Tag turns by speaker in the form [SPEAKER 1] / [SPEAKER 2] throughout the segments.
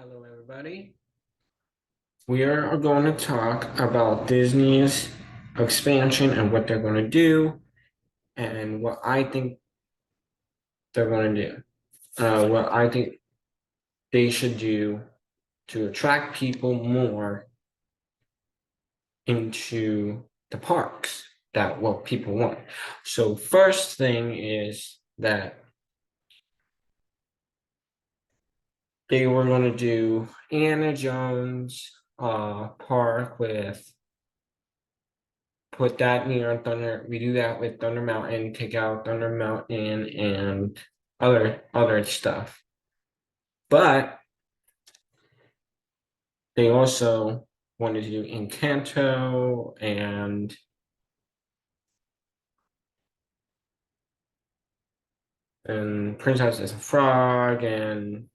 [SPEAKER 1] Hello, everybody. We are going to talk about Disney's expansion and what they're going to do and what I think they're going to do. What I think they should do to attract people more into the parks that what people want. So, first thing is that they were going to do Indiana Jones park with put that near Thunder. We do that with Thunder Mountain, take out Thunder Mountain and other stuff. But they also wanted to do Encanto and Princess is a Frog and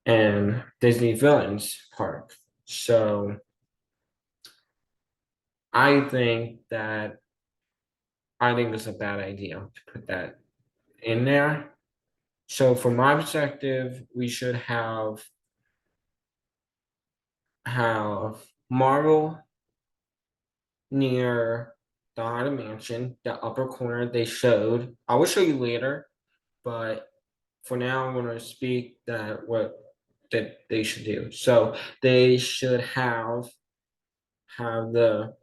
[SPEAKER 1] and Disney Villains Park. So I think that I think it's a bad idea to put that in there. So from my perspective, we should have Marvel near the Haunted Mansion, the upper corner they showed. I will show you later, but for now I'm gonna speak that they should do. So they should have the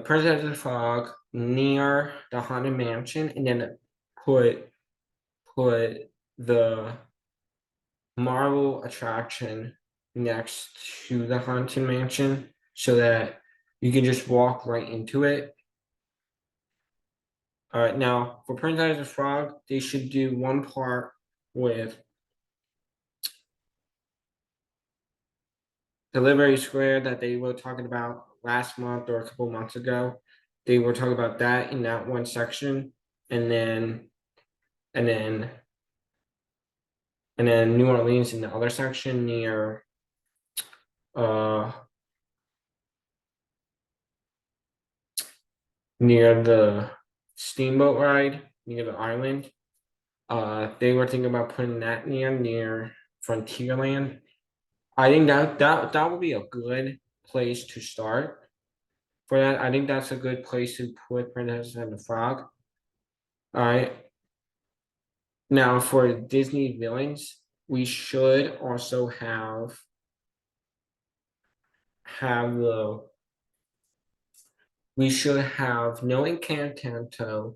[SPEAKER 1] Princess and the Frog near the Haunted Mansion and then put the Marvel attraction next to the Haunted Mansion so that you can just walk right into it. All right, now for Princess and the Frog, they should do one part with Delivery Square that they were talking about last month or a couple months ago. They were talking about that in that one section, and then and then and then New Orleans in the other section uh near the steamboat ride near the island. They were thinking about putting that near Frontierland. I think that would be a good place to start for that. I think that's a good place to put Princess and the Frog. All right. Now for Disney villains, we should also have the we should have no Encanto.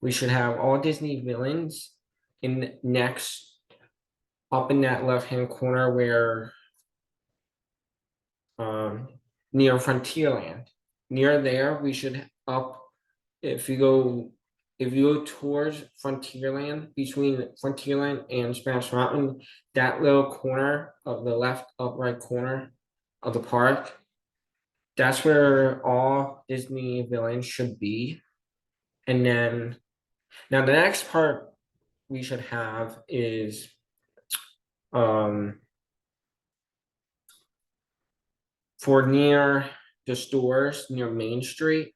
[SPEAKER 1] We should have all Disney villains in next up in that left hand corner where um near Frontierland. Near there, we should up if you go towards Frontierland between Frontierland and Spanish Mountain, that little corner of the left upright corner of the park, that's where all Disney villains should be. And then now the next part we should have is um for near the stores near Main Street,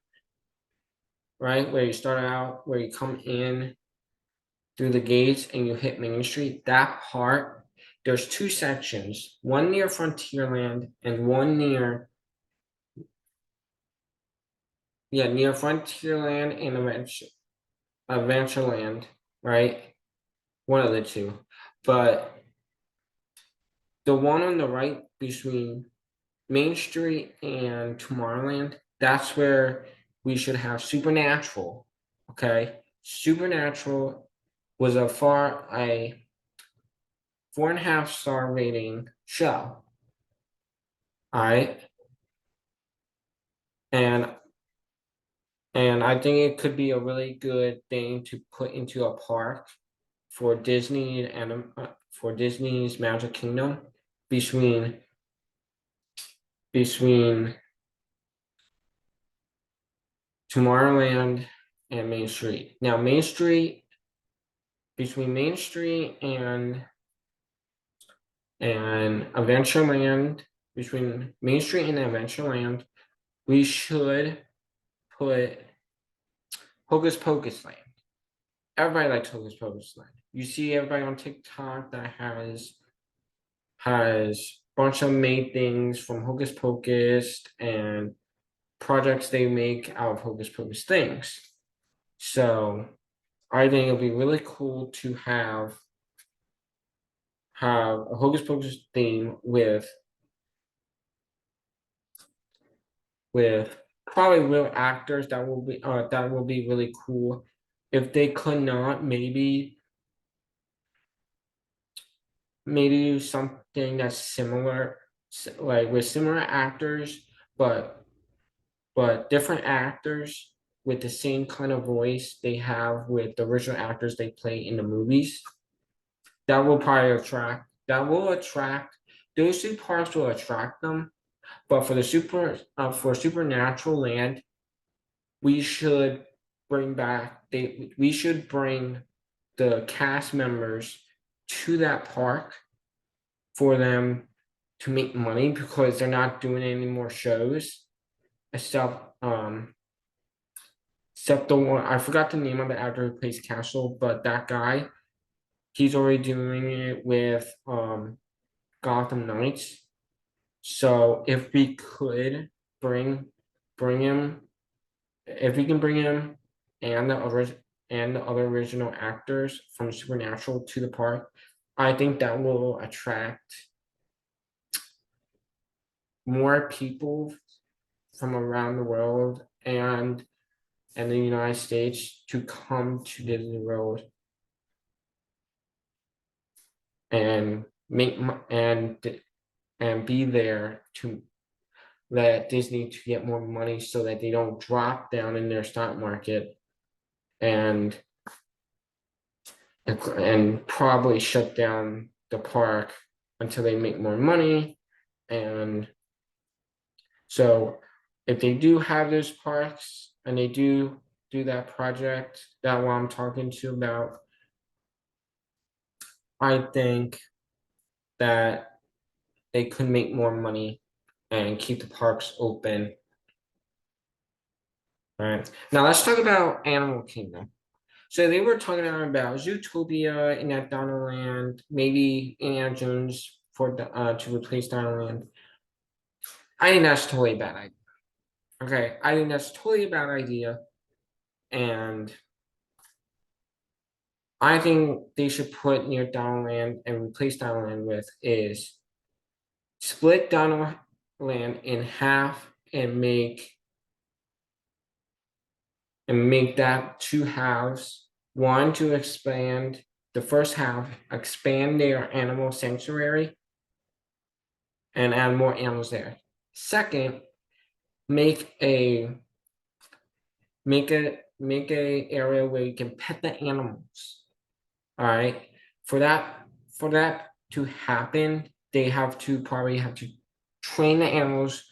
[SPEAKER 1] right? Where you start out, where you come in through the gates and you hit Main Street, that part, there's two sections, one near Frontierland and one near Frontierland and Adventureland, right? One of the two. But the one on the right between Main Street and Tomorrowland, that's where we should have Supernatural. Okay. Supernatural was a 4.5 star rating show. All right. And I think it could be a really good thing to put into a park for Disney and for Disney's Magic Kingdom between between Tomorrowland and Main Street. Now Main Street between Main Street and Adventureland, between Main Street and Adventureland, we should put Hocus Pocus Land. Everybody likes Hocus Pocus Land. You see everybody on TikTok that has bunch of made things from Hocus Pocus and projects they make out of Hocus Pocus things. So I think it'll be really cool to have a Hocus Pocus theme with probably real actors. That will be really cool. If they could not, maybe do something that's similar, like with similar actors, but different actors with the same kind of voice they have with the original actors they play in the movies. That will probably attract those two parts will attract them. But for the Supernatural Land, we should we should bring the cast members to that park for them to make money because they're not doing any more shows except the one. I forgot the name of the actor who plays Castle, but that guy, he's already doing it with Gotham Knights. So if we could bring him, if we can bring him and the other original actors from Supernatural to the park, I think that will attract more people from around the world and the United States to come to Disney World and be there to let Disney to get more money so that they don't drop down in their stock market and probably shut down the park until they make more money. And so if they do have those parks and they do that project that what I'm talking to about, I think that they could make more money and keep the parks open. All right. Now let's talk about Animal Kingdom. So they were talking about Zootopia in that Dinoland, maybe Indiana Jones for to replace Dinoland. I think that's totally a bad idea. Okay, I think that's totally a bad idea, and I think they should put near Dinoland and replace Dinoland with is split Dinoland in half and make that two halves. One to expand the first half, expand their animal sanctuary and add more animals there. Second, make a area where you can pet the animals. All right. For that to happen, they probably have to train the animals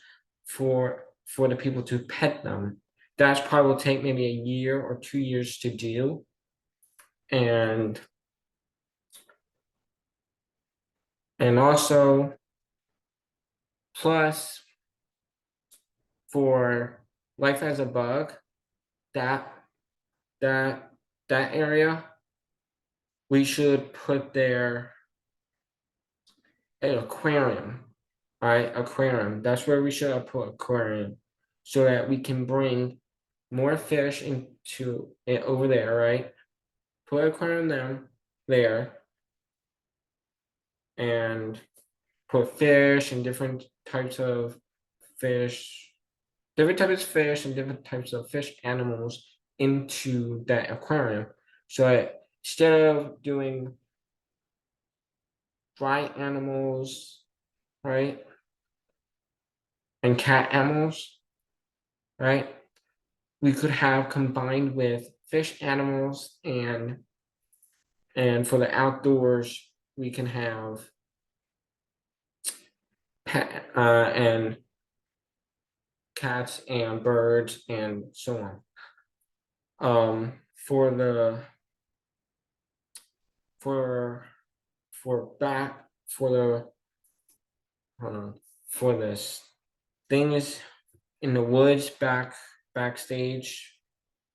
[SPEAKER 1] for the people to pet them. That's probably will take maybe a year or 2 years to do. And also plus for Life as a Bug, that area, we should put there an aquarium. Right, aquarium. That's where we should put aquarium, so that we can bring more fish into it over there. Right, put aquarium there, and put fish and different types of fish, and different types of fish animals into that aquarium. So instead of doing dry animals, right, and cat animals, right, we could have combined with fish animals and for the outdoors we can have pet and cats and birds and so on. For the for this thing is in the woods backstage.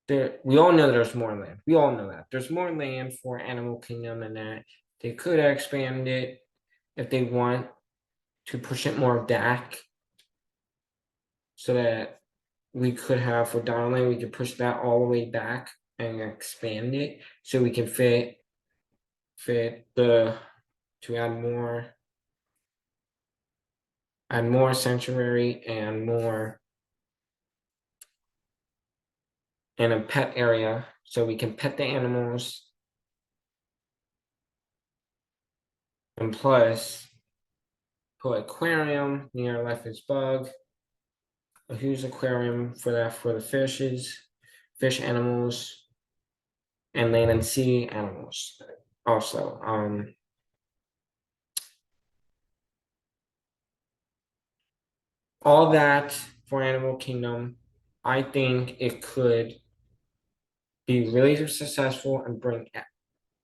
[SPEAKER 1] We all know there's more land. We all know that there's more land for Animal Kingdom, and that they could expand it if they want to push it more back, so that we could have for Donnerland, we could push that all the way back and expand it so we can fit the to add more sanctuary and more and a pet area so we can pet the animals, and plus put aquarium near Life is Bug, a huge aquarium for the fish animals, and land and sea animals also. All that for Animal Kingdom, I think it could be really successful and bring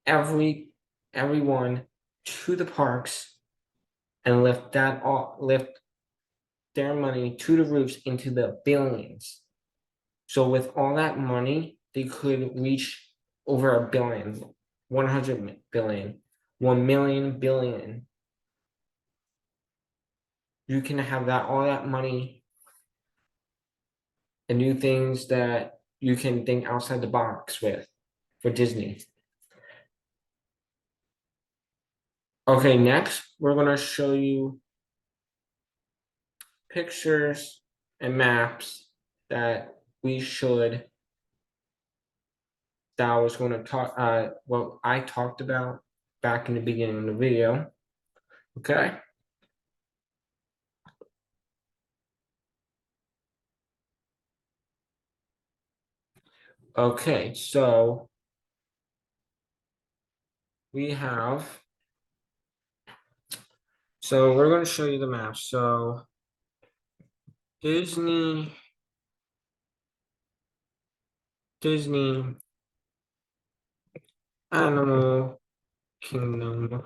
[SPEAKER 1] everyone to the parks and lift their money to the roofs into the billions. So with all that money, they could reach over a billion, 100 billion, 1 million billion. You can have all that money and do things that you can think outside the box with for Disney. Okay, next we're gonna show you pictures and maps that I was going to talk what I talked about back in the beginning of the video. Okay. Okay, so we're going to show you the map. So Disney Animal Kingdom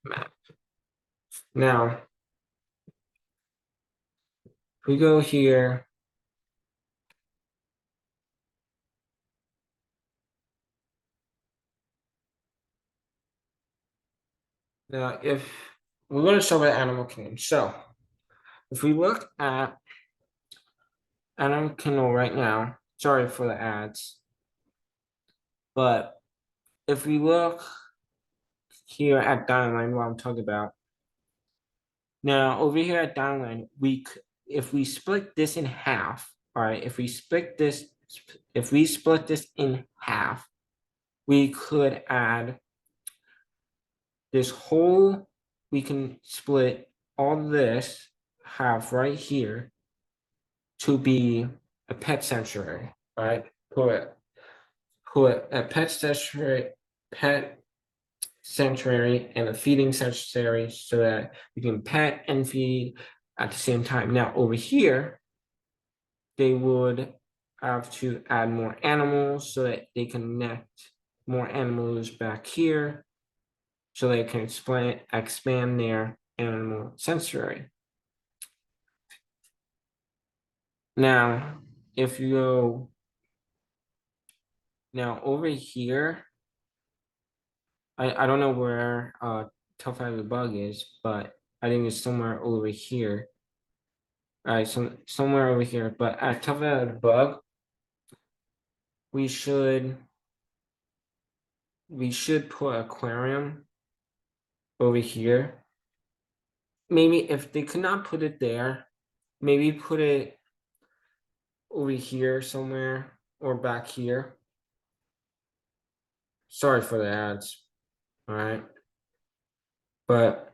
[SPEAKER 1] map. Now we go here. Now, if we're going to start with Animal Kingdom, so if we look at Animal Kingdom right now, sorry for the ads, but if we look here at Diamond, what I'm talking about. Now, over here at Diamond, if we split this in half, all right, if we split this in half, we could add this whole, we can split all this half right here to be a pet sanctuary, right? Put a pet sanctuary and a feeding sanctuary so that you can pet and feed at the same time. Now over here, they would have to add more animals so that they connect more animals back here so they can expand their animal sanctuary. Now, if you go now over here, I don't know where Tough Eye the Bug is, but I think it's somewhere over here. All right, somewhere over here. But at Tough Eye the Bug, we should put aquarium over here. Maybe if they could not put it there, maybe put it over here somewhere or back here. Sorry for the ads. All right. But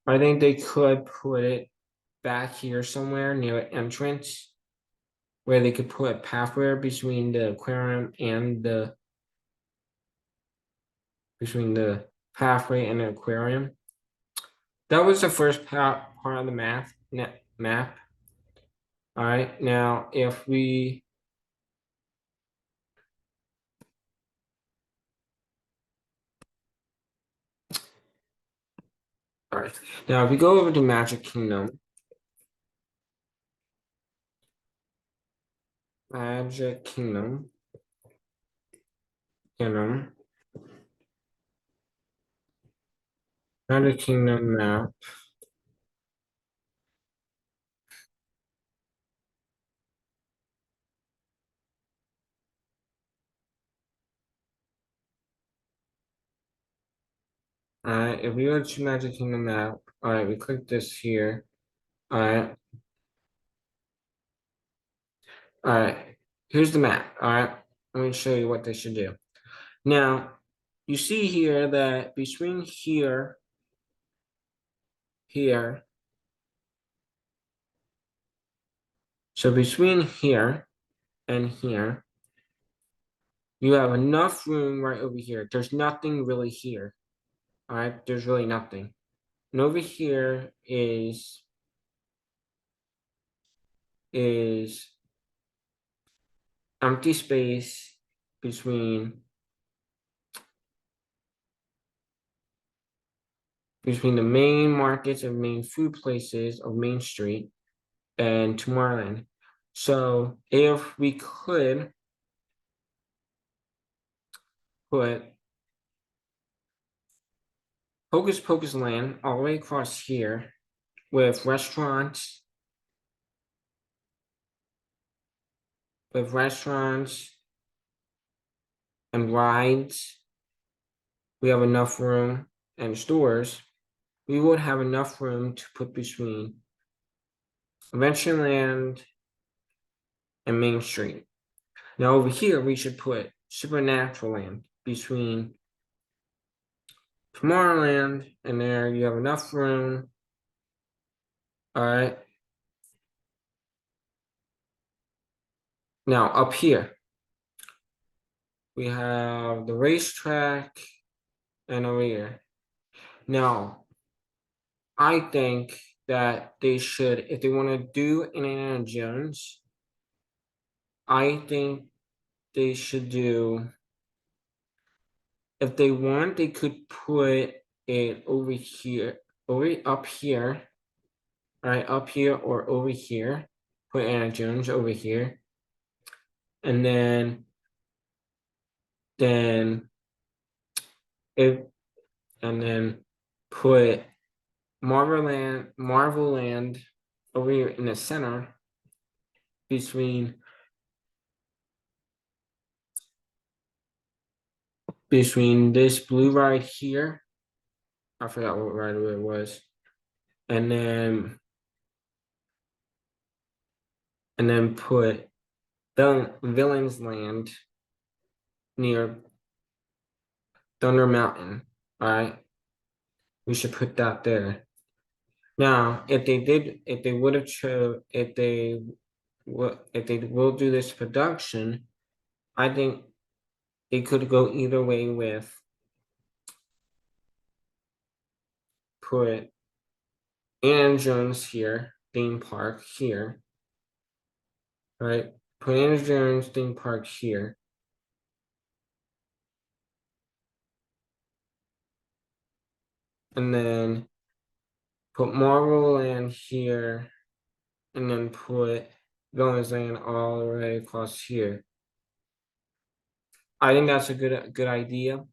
[SPEAKER 1] I think they could put it back here somewhere near the entrance where they could put a pathway between the aquarium and between the pathway and the aquarium. That was the first part of the map. All right, now if we Alright, now if we go over to Magic Kingdom. Magic Kingdom. Kingdom. Magic Kingdom map. Alright, if we go to Magic Kingdom map, alright, we click this here. Alright. Alright, here's the map. Alright, let me show you what they should do. Now, you see here that between here, so between here and here, you have enough room right over here. There's nothing really here. All right, there's really nothing. And over here is empty space between the main markets and main food places of Main Street and Tomorrowland. So if we could put Hocus Pocus Land all the way across here with restaurants, and rides, we have enough room, and stores, we would have enough room to put between Adventureland and Main Street. Now over here, we should put Supernatural Land between Tomorrowland, and there you have enough room. All right. Now up here, we have the racetrack and over here. Now, I think that they should, if they want to do Indiana Jones, I think they should do, if they want, they could put it over here, up here, right, up here or over here, put Indiana Jones over here, and then if and then put Marvel Land over here in the center between this blue ride here. I forgot what ride it was. And then put Villains Land near Thunder Mountain. All right. We should put that there. Now, if they would have if they will do this production, I think it could go either way with put Indiana Jones here, theme park here, right? Put Indiana Jones theme park here. And then put Marvel Land here, and then put Villains Land all the way across here. I think that's a good idea.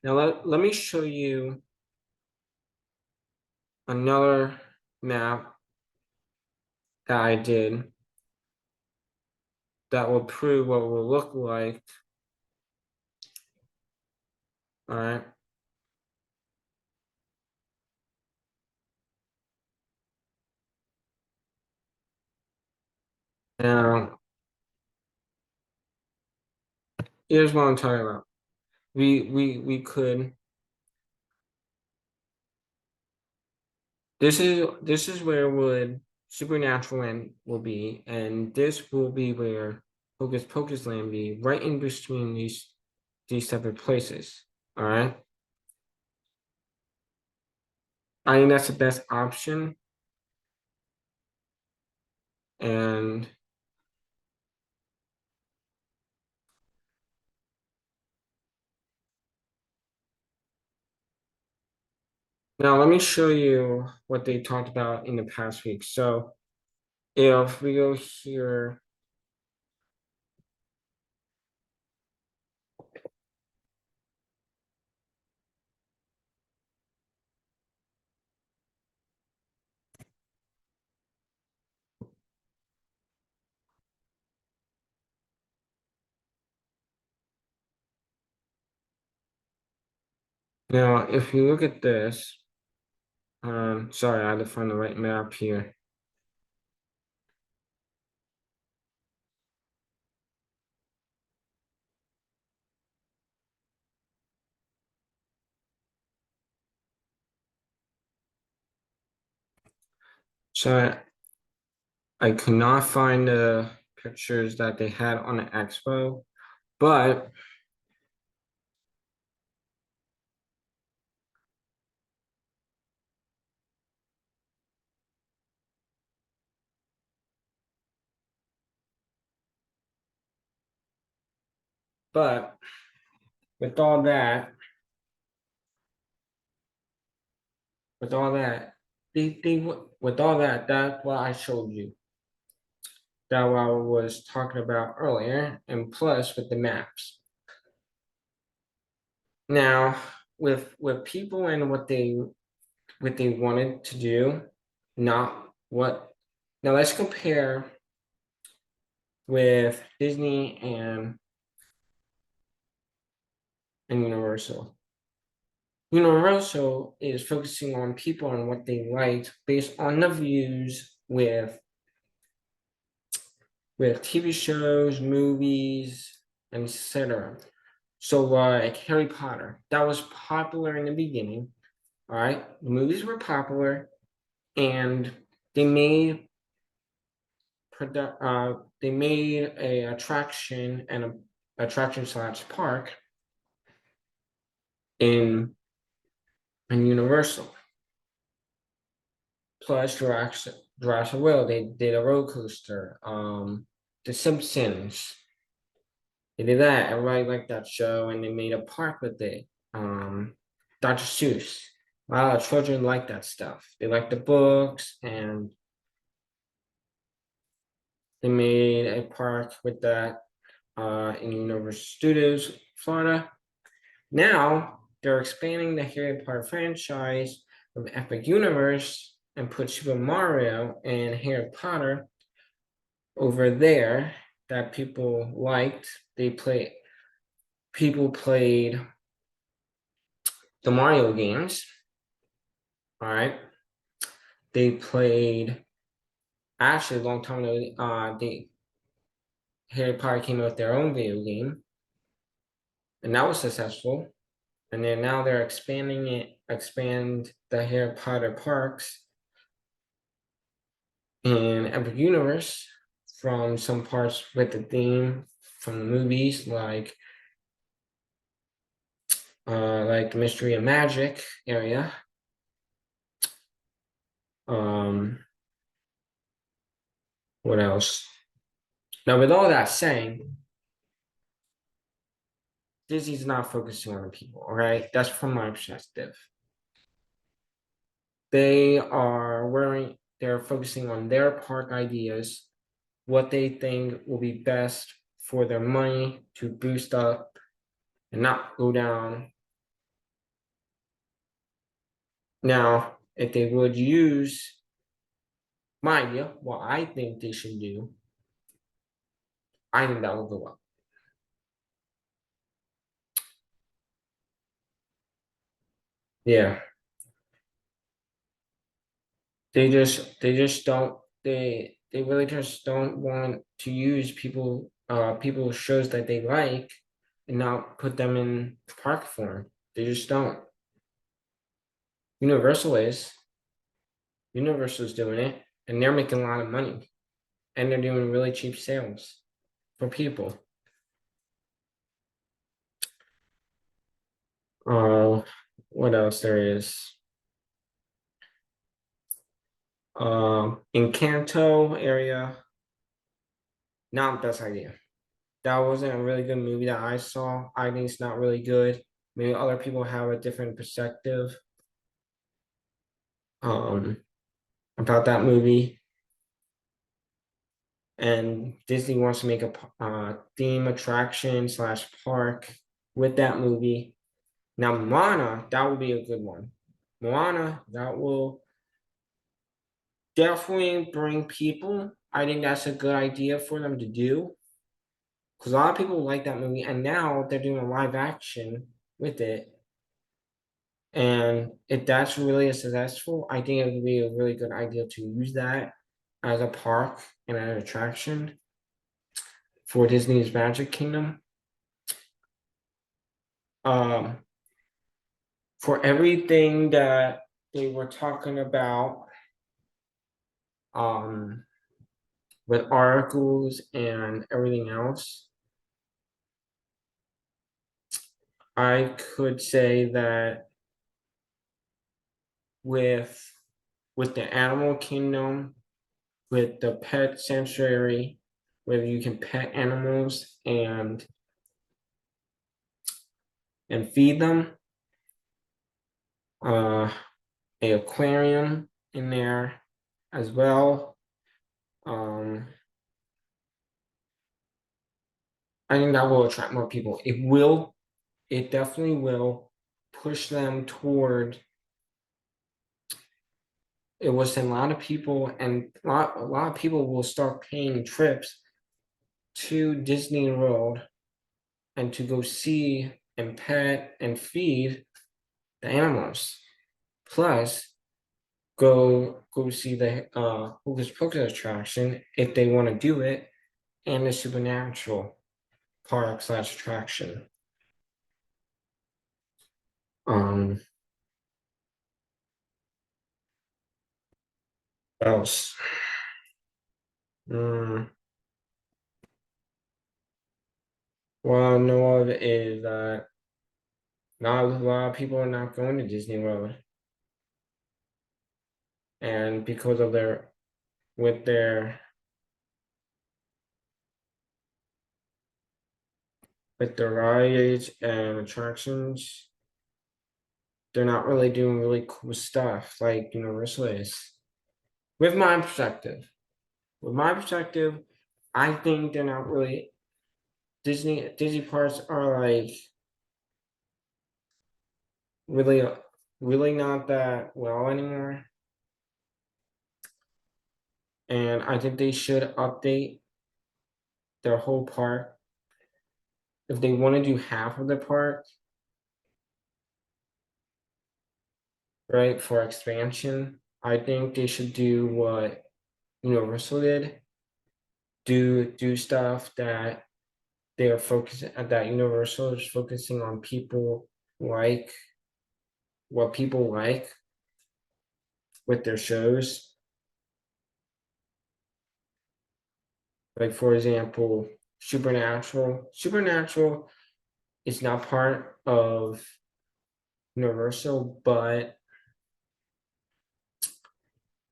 [SPEAKER 1] Now let me show you another map that I did that will prove what it will look like. All right. Now, here's what I'm talking about. We could. This is where would Supernatural Land will be, and this will be where Hocus Pocus Land be, right in between these separate places. All right. I think that's the best option. And Now let me show you what they talked about in the past week. So if we go here, now if you look at this, sorry, I had to find the right map here. So I could not find the pictures that they had on the expo, but but with all that, with all that, with all that, that's what I showed you. That what I was talking about earlier, and plus with the maps. Now, with people and what they wanted to do, not what. Now let's compare with Disney and Universal. Universal is focusing on people and what they liked based on the views with TV shows, movies, etc. So like Harry Potter, that was popular in the beginning. All right, the movies were popular, and they made they made a attraction and a attraction slash park in Universal. Plus Jurassic World, they did a roller coaster. The Simpsons, they did that. Everybody liked that show, and they made a park with it. Dr. Seuss. A lot of children like that stuff. They like the books, and they made a park with that in Universal Studios, Florida. Now they're expanding the Harry Potter franchise of Epic Universe and put Super Mario and Harry Potter over there that people liked. People played the Mario games. All right. They played actually a long time ago, they Harry Potter came out with their own video game, and that was successful. And then now they're expand the Harry Potter parks in Epic Universe from some parts with the theme from the movies, like the Mystery of Magic area. Um, what else? Now, with all that saying, Disney's not focusing on the people. All right, that's from my perspective. They're focusing on their park ideas, what they think will be best for their money to boost up and not go down. Now, if they would use my idea, what I think they should do, I think that will go up. Yeah, they just don't they really just don't want to use people's shows that they like and not put them in park form. They just don't. Universal is Universal's doing it, and they're making a lot of money, and they're doing really cheap sales for people. Uh, what else there is? In Kanto area, not the best idea. That wasn't a really good movie that I saw. I think it's not really good. Maybe other people have a different perspective. about that movie. And Disney wants to make a theme attraction / park with that movie. Now, Moana, that will be a good one. Moana, that will definitely bring people. I think that's a good idea for them to do. Because a lot of people like that movie, and now they're doing a live action with it. And if that's really successful, I think it would be a really good idea to use that as a park and an attraction for Disney's Magic Kingdom. Um, for everything that they were talking about, with articles and everything else, I could say that with the Animal Kingdom, with the Pet Sanctuary, where you can pet animals and feed them, a aquarium in there as well. I think that will attract more people. It definitely will push them toward. It will send a lot of people, and a lot of people will start paying trips to Disney World and to go see and pet and feed the animals. Plus, go see the Hocus Pocus attraction if they want to do it, and the Supernatural park / attraction. Um, what else? Mm, well, I know of is that not a lot of people are not going to Disney World, and because of with their rides and attractions, they're not really doing really cool stuff like Universal is. With my perspective, with my perspective, I think they're not really Disney parks are like really really not that well anymore. And I think they should update their whole park. If they want to do half of the park, right, for expansion, I think they should do what Universal did. Do stuff that they're focusing that Universal is focusing on people like what people like with their shows. Like for example, Supernatural. Supernatural is not part of Universal, but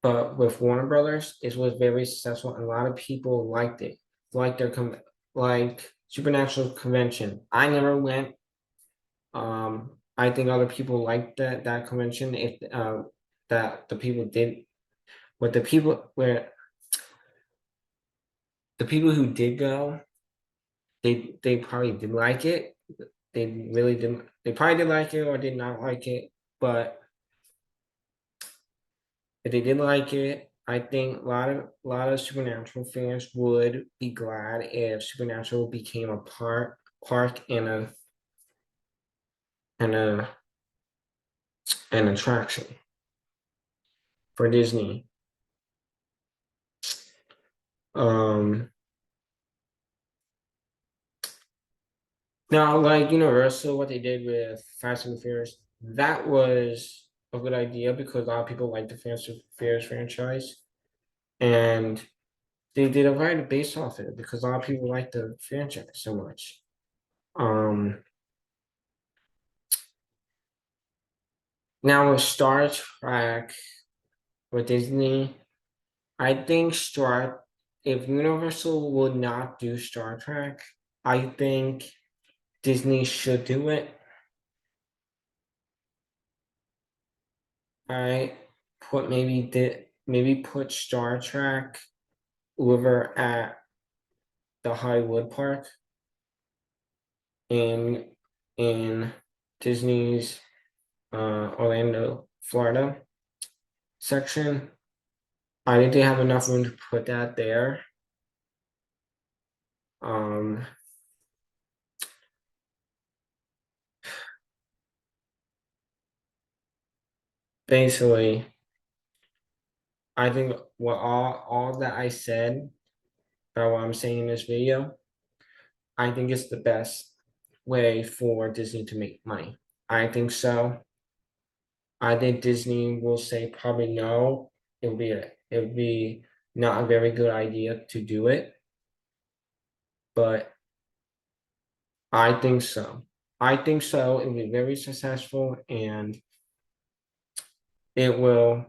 [SPEAKER 1] with Warner Brothers, it was very successful, and a lot of people liked it. Like like Supernatural convention. I never went. I think other people liked that convention. If that the people did, what the people where the people who did go, they probably did like it. They really didn't. They probably did like it or did not like it. But if they did like it, I think a lot of Supernatural fans would be glad if Supernatural became a park and and a an attraction for Disney. Um, Now, like Universal, what they did with Fast and Furious, that was a good idea because a lot of people like the Fast and Furious franchise, and they did a ride based off it because a lot of people like the franchise so much. Um, Now with Star Trek with Disney, I think if Universal would not do Star Trek, I think Disney should do it. Right? maybe put Star Trek over at the Hollywood Park in Disney's Orlando, Florida section. I think they have enough room to put that there. Basically, I think what all that I said about what I'm saying in this video, I think it's the best way for Disney to make money. I think so. I think Disney will say probably no. It would be not a very good idea to do it, but I think so. I think so. It will be very successful, and it will.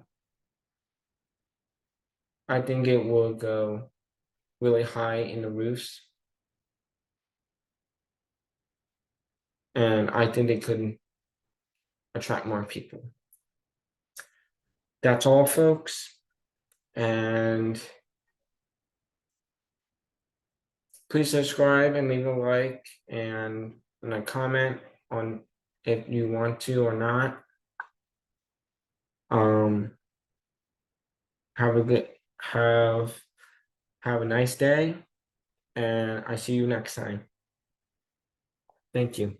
[SPEAKER 1] I think it will go really high in the roofs, and I think they could attract more people. That's all, folks, and please subscribe and leave a like and a comment on if you want to or not. Have a good have a nice day, and I see you next time. Thank you.